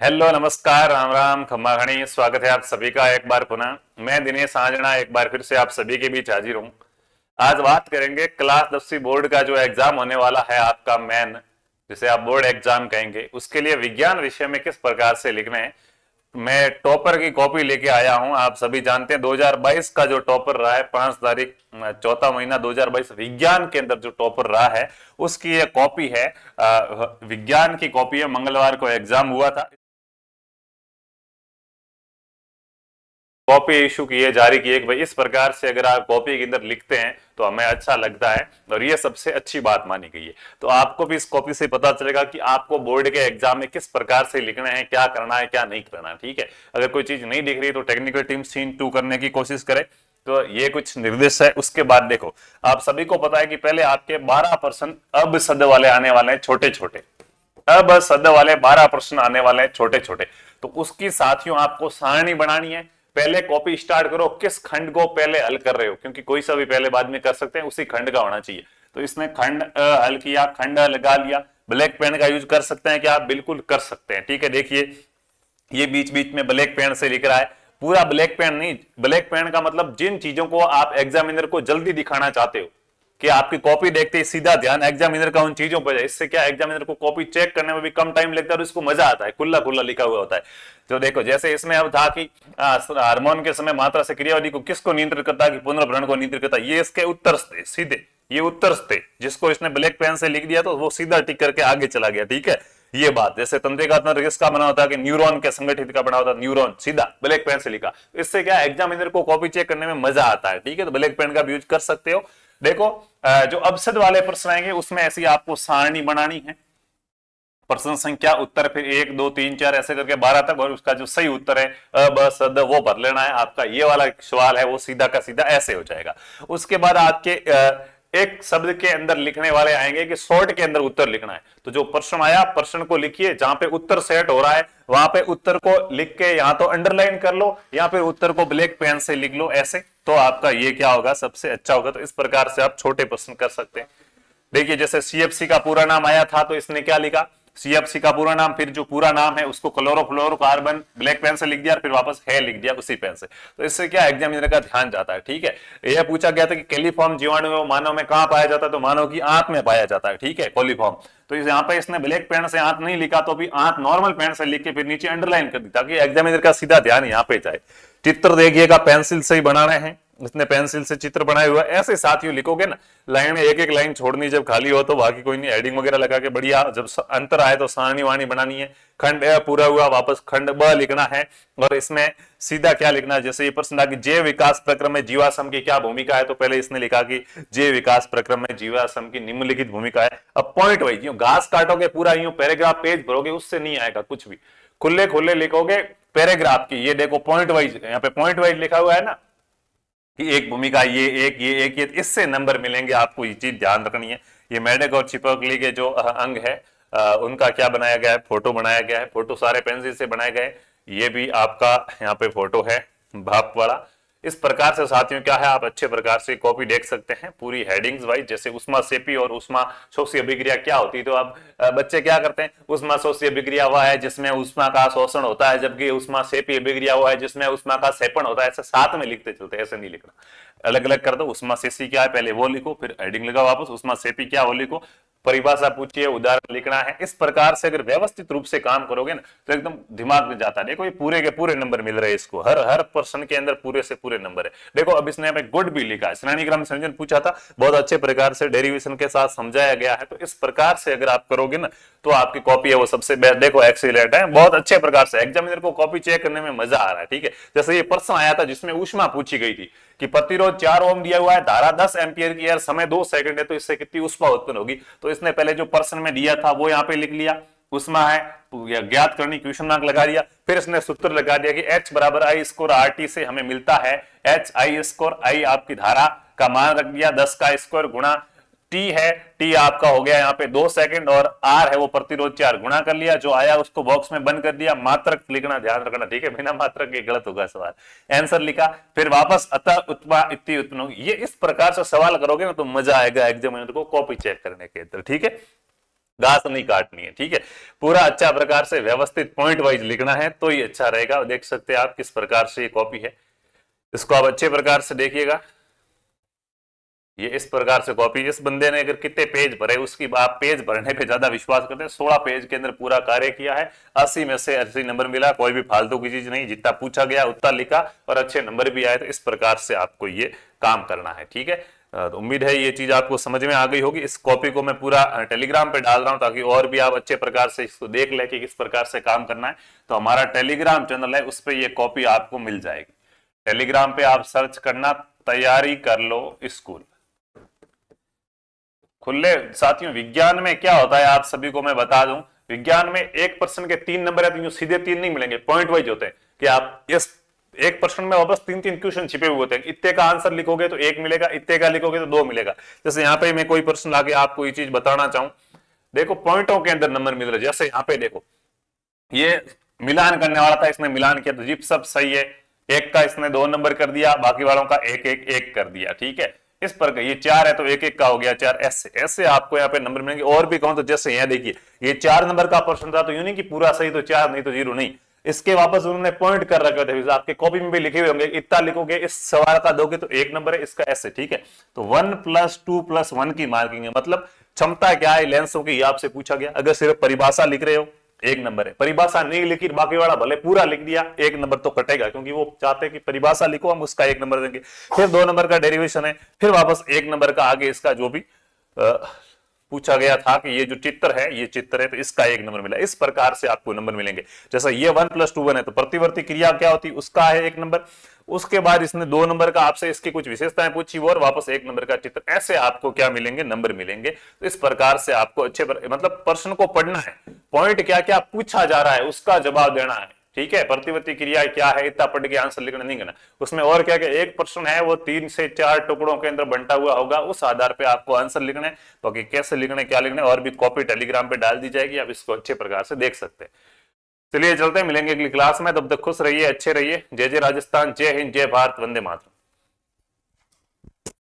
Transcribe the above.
Hello, नमस्कार, राम राम, खम्मा घणी। स्वागत है आप सभी का एक बार पुनः। मैं दिनेश आंजना एक बार फिर से आप सभी के बीच हाजिर हूँ। आज बात करेंगे क्लास 10वीं बोर्ड का जो एग्जाम होने वाला है आपका मेन, जिसे आप बोर्ड एग्जाम कहेंगे, उसके लिए विज्ञान विषय में किस प्रकार से लिखना है। मैं टॉपर की कॉपी लेके आया हूं। आप सभी जानते हैं 2022 का जो टॉपर रहा है, 5 तारीख, चौथा महीना 2022 विज्ञान के अंदर जो टॉपर रहा है उसकी ये कॉपी है। विज्ञान की कॉपी है। मंगलवार को एग्जाम हुआ था। कॉपी इशू किए, जारी किए कि भाई इस प्रकार से अगर आप कॉपी के अंदर लिखते हैं तो हमें अच्छा लगता है, और ये सबसे अच्छी बात मानी गई है। तो आपको भी इस कॉपी से पता चलेगा कि आपको बोर्ड के एग्जाम में किस प्रकार से लिखना है, क्या करना है, क्या नहीं करना है। ठीक है, अगर कोई चीज नहीं दिख रही तो टेक्निकल टीम सीन 2 करने की कोशिश करे। तो ये कुछ निर्देश है। उसके बाद देखो, आप सभी को पता है कि पहले आपके 12% अब शब्द वाले आने वाले हैं, छोटे छोटे। अब शब्द वाले 12 प्रश्न आने वाले हैं, छोटे छोटे। तो उसकी साथियों आपको सारणी बनानी है। पहले कॉपी स्टार्ट करो, किस खंड को पहले हल कर रहे हो, क्योंकि कोई सा भी पहले बाद में कर सकते हैं, उसी खंड का होना चाहिए। तो इसने खंड हल किया, खंड लगा लिया। ब्लैक पेन का यूज कर सकते हैं क्या? आप बिल्कुल कर सकते हैं। ठीक है, देखिए ये बीच बीच में ब्लैक पेन से लिख रहा है। पूरा ब्लैक पेन नहीं, ब्लैक पेन का मतलब जिन चीजों को आप एग्जामिनर को जल्दी दिखाना चाहते हो, कि आपकी कॉपी देखते ही सीधा ध्यान एग्जामिनर का उन चीजों पर जाए। इससे क्या, एग्जामिनर को कॉपी चेक करने में भी कम टाइम लगता है और उसको मजा आता है, खुला खुला लिखा हुआ होता है। तो देखो, जैसे इसमें अब था कि हार्मोन के समय मात्रा से क्रियाविधि को किसको नियंत्रित करता है, कि पुनर्भरण को नियंत्रित करता है। ये इसके उत्तर थे सीधे, ये उत्तर थे। जिसको इसने ब्लैक पेन से लिख दिया तो वो सीधा टिक करके आगे चला गया। ठीक है, ये बात। जैसे तंत्रिका किसका बना होता है, कि न्यूरॉन के संगठित का बना होता है, न्यूरॉन सीधा ब्लैक पेन से लिखा। इससे क्या, एग्जामिनर को कॉपी चेक करने में मजा आता है। ठीक है, तो ब्लैक पेन का भी यूज कर सकते हो। देखो, जो अपसद वाले प्रश्न आएंगे उसमें ऐसी आपको सारणी बनानी है। प्रश्न संख्या, उत्तर, फिर 1 2 3 4 ऐसे करके 12 तक, और उसका जो सही उत्तर है ब वो भर लेना है। आपका ये वाला सवाल है वो सीधा का सीधा ऐसे हो जाएगा। उसके बाद आपके एक शब्द के अंदर लिखने वाले आएंगे कि शॉर्ट के अंदर उत्तर लिखना है। तो जो प्रश्न आया, प्रश्न को लिखिए, जहां पे उत्तर सेट हो रहा है वहां पे उत्तर को लिख के या तो अंडरलाइन कर लो या फिर उत्तर को ब्लैक पेन से लिख लो ऐसे। तो आपका ये क्या होगा, सबसे अच्छा होगा। तो इस प्रकार से आप छोटे प्रश्न कर सकते हैं। देखिए, जैसे सीएफसी का पूरा नाम आया था तो इसने क्या लिखा, सीएफसी का पूरा नाम, फिर जो पूरा नाम है उसको क्लोरोफ्लोरोकार्बन ब्लैक पेन से लिख दिया, फिर वापस है लिख दिया उसी पेन से। तो इससे क्या, एग्जामिनर का ध्यान जाता है। ठीक है, यह पूछा गया था कि कैलिफॉर्म जीवाणु मानव में कहां पाया जाता है, तो मानव की आंत में पाया जाता है। ठीक है, कोलिफॉर्म। तो यहाँ पे इसने ब्लैक पेन से आंत नहीं लिखा, तो भी आंत नॉर्मल पेन से लिख के फिर नीचे अंडरलाइन कर दी, ताकि एग्जामिनर का सीधा ध्यान यहाँ पे जाए। चित्र देखिएगा, पेंसिल से ही बना रहे हैं, इसने पेंसिल से चित्र बनाए हुआ। ऐसे साथियों लिखोगे ना, लाइन में एक एक लाइन छोड़नी, जब खाली हो तो बाकी कोई नहीं, हेडिंग वगैरह लगा के बढ़िया। जब अंतर आए तो सारणी वाणी बनानी है। खंड ए पूरा हुआ, वापस खंड ब लिखना है। और इसमें सीधा क्या लिखना है, जैसे ये प्रश्न था कि जैव विकास प्रक्रम में जीवाश्म की क्या भूमिका है, तो पहले इसने लिखा कि जैव विकास प्रक्रम में जीवाश्म की निम्नलिखित भूमिका है। अब पॉइंट वाइज यूं घास काटोगे, पूरा यूं पैराग्राफ पेज भरोगे, उससे नहीं आएगा कुछ भी। खुले खुले लिखोगे पैराग्राफ की। ये देखो पॉइंट वाइज, यहाँ पे पॉइंट वाइज लिखा हुआ है ना, कि एक भूमिका, ये एक, ये एक, ये, इससे नंबर मिलेंगे। आपको ये चीज ध्यान रखनी है। ये मेढक और छिपकली के जो अंग है, उनका क्या बनाया गया है, फोटो बनाया गया है। फोटो सारे पेंसिल से बनाए गए। ये भी आपका यहाँ पे फोटो है, भाप वाला। इस प्रकार से साथियों क्या है, आप अच्छे प्रकार से कॉपी देख सकते हैं पूरी हेडिंग्स वाइज। जैसे उष्मा सेपी और उष्मा शोषी अभिक्रिया क्या होती है, तो आप बच्चे क्या करते हैं, उष्मा शोषी अभिक्रिया वह है जिसमें उष्मा का शोषण होता है, जबकि उष्मा सेपी अभिक्रिया वह है जिसमें उष्मा का सेपन होता है। ऐसे साथ में लिखते चलते, ऐसे नहीं लिखना, अलग अलग कर दो। उष्मा शेषी क्या है पहले वो लिखो, फिर हेडिंग लगाओ वापस, उष्मा सेपी क्या वो लिखो, परिभाषा पूछिए, उदाहरण लिखना है। इस प्रकार से अगर व्यवस्थित रूप से काम करोगे ना तो एकदम दिमाग में जाता है। देखो ये पूरे के पूरे नंबर मिल रहे हैं इसको, हर हर प्रश्न के अंदर पूरे से पूरे नंबर है। देखो अब इसने हमें गुड भी लिखा है, श्रेणी क्रम संयोजन पूछा था, बहुत अच्छे प्रकार से डेरिवेशन के साथ समझाया गया है। तो इस प्रकार से अगर आप करोगे ना तो आपकी कॉपी है वो सबसे बेस्ट। देखो एक्सीलेंट है, बहुत अच्छे प्रकार से एग्जामिनर को कॉपी चेक करने में मजा आ रहा है। ठीक है, जैसे ये प्रश्न आया था जिसमें ऊष्मा पूछी गई थी कि प्रतिरोध 4 ओम दिया हुआ है, धारा 10 एम्पियर की है, समय 2 सेकंड है, तो इससे कितनी ऊष्मा उत्पन्न होगी। तो इसने पहले जो प्रश्न में दिया था वो यहाँ पे लिख लिया, ऊष्मा है ज्ञात करनी, क्वेश्चन मार्क लगा दिया। फिर इसने सूत्र लगा दिया कि H बराबर आई स्कोर RT से हमें मिलता है H आई स्कोर, आई आपकी धारा का मान रख दिया 10 का स्क्वायर गुणा टी है, टी आपका हो गया यहाँ पे 2 सेकंड, और आर है वो प्रतिरोध 4, गुणा कर लिया, जो आया उसको बॉक्स में बंद कर दिया। मात्रक लिखना ध्यान रखना, ठीक है, बिना मात्रक के गलत होगा सवाल। आंसर लिखा, फिर वापस अतः उत्पा इतनी उत्पन्न होगी। ये इस प्रकार से सवाल करोगे ना तो मजा आएगा एग्जामिनर को कॉपी चेक करने के अंदर। ठीक है, घास नहीं काटनी है, ठीक है। पूरा अच्छा प्रकार से व्यवस्थित पॉइंट वाइज लिखना है तो ये अच्छा रहेगा। देख सकते हैं आप किस प्रकार से ये कॉपी है, इसको आप अच्छे प्रकार से देखिएगा। ये इस प्रकार से कॉपी, इस बंदे ने अगर कितने पेज भरे, उसकी आप पेज भरने पे ज्यादा विश्वास करते हैं। 16 पेज के अंदर पूरा कार्य किया है, 80 में से 80 नंबर मिला, कोई भी फालतू की चीज नहीं, जितना पूछा गया उतना लिखा और अच्छे नंबर भी आए। तो इस प्रकार से आपको ये काम करना है, ठीक है। तो उम्मीद है ये चीज आपको समझ में आ गई होगी। इस कॉपी को मैं पूरा टेलीग्राम पे डाल रहा हूं ताकि और भी आप अच्छे प्रकार से इसको देख ले कि किस प्रकार से काम करना है। तो हमारा टेलीग्राम चैनल है, उस पर ये कॉपी आपको मिल जाएगी। टेलीग्राम पे आप सर्च करना तैयारी कर लो स्कूल। खुले साथियों, विज्ञान में क्या होता है आप सभी को मैं बता दूं, विज्ञान में 1% के 3 नंबर है, तो सीधे 3 नहीं मिलेंगे, पॉइंट वाइज होते हैं कि आप इस 1% में वापस 3-3 क्वेश्चन छिपे हुए होते हैं। इतने का आंसर लिखोगे तो 1 मिलेगा, इतने का लिखोगे तो 2 मिलेगा। जैसे यहाँ पे मैं कोई प्रश्न लाके आपको ये चीज बताना चाहूं, देखो पॉइंटों के अंदर नंबर मिल रहे, जैसे यहाँ पे देखो ये मिलान करने वाला था, इसने मिलान किया तो जिप सब सही है, एक का इसने 2 नंबर कर दिया, बाकी वालों का 1-1-1 कर दिया, ठीक है। इस पर ये 4 है तो 1-1 का हो गया 4, ऐसे ऐसे आपको यहाँ पे नंबर मिलेंगे। और भी कहूं तो जैसे यहाँ देखिए ये 4 नंबर का प्रश्न था, तो यूं नहीं कि पूरा सही तो 4 नहीं तो 0 नहीं, इसके वापस उन्होंने पॉइंट कर रखे थे, आपके कॉपी में भी लिखे हुए होंगे, इतना लिखोगे, इस सवाल का दोगे तो 1 नंबर है, इसका ऐसे, ठीक है। तो 1+2+1 की मार्किंग है, मतलब क्षमता क्या है लेंसों की, आपसे पूछा गया। अगर सिर्फ परिभाषा लिख रहे हो 1 नंबर है, परिभाषा नहीं लिखी बाकी वाला भले पूरा लिख दिया 1 नंबर तो कटेगा, क्योंकि वो चाहते हैं कि परिभाषा लिखो, हम उसका 1 नंबर देंगे। फिर 2 नंबर का डेरिवेशन है, फिर वापस 1 नंबर का आगे इसका जो भी पूछा गया था कि ये जो चित्र है ये चित्र है तो इसका 1 नंबर मिला। इस प्रकार से आपको नंबर मिलेंगे। जैसे ये 1+2 है तो प्रतिवर्ती क्रिया क्या होती है, उसका है 1 नंबर। उसके बाद इसने 2 नंबर का आपसे इसकी कुछ विशेषताएं पूछी और वापस 1 नंबर का चित्र, ऐसे आपको क्या मिलेंगे, नंबर मिलेंगे। तो इस प्रकार से आपको अच्छे मतलब प्रश्न को पढ़ना है, पॉइंट क्या क्या पूछा जा रहा है उसका जवाब देना है, ठीक है। प्रतिवर्ती क्रिया क्या है इतना पढ़ के आंसर लिखना नहीं करना। उसमें और क्या क्या, एक प्रश्न है वो 3 से 4 टुकड़ों के अंदर बंटा हुआ होगा, उस आधार पे आपको आंसर लिखना है। बाकी कैसे लिखना है क्या लिखना है और भी कॉपी टेलीग्राम पे डाल दी जाएगी, आप इसको अच्छे प्रकार से देख सकते हैं। चलिए चलते हैं, मिलेंगे अगली क्लास में, तब तक खुश रहिए, अच्छे रहिए। जय जय राजस्थान, जय हिंद, जय भारत, वंदे मातरम।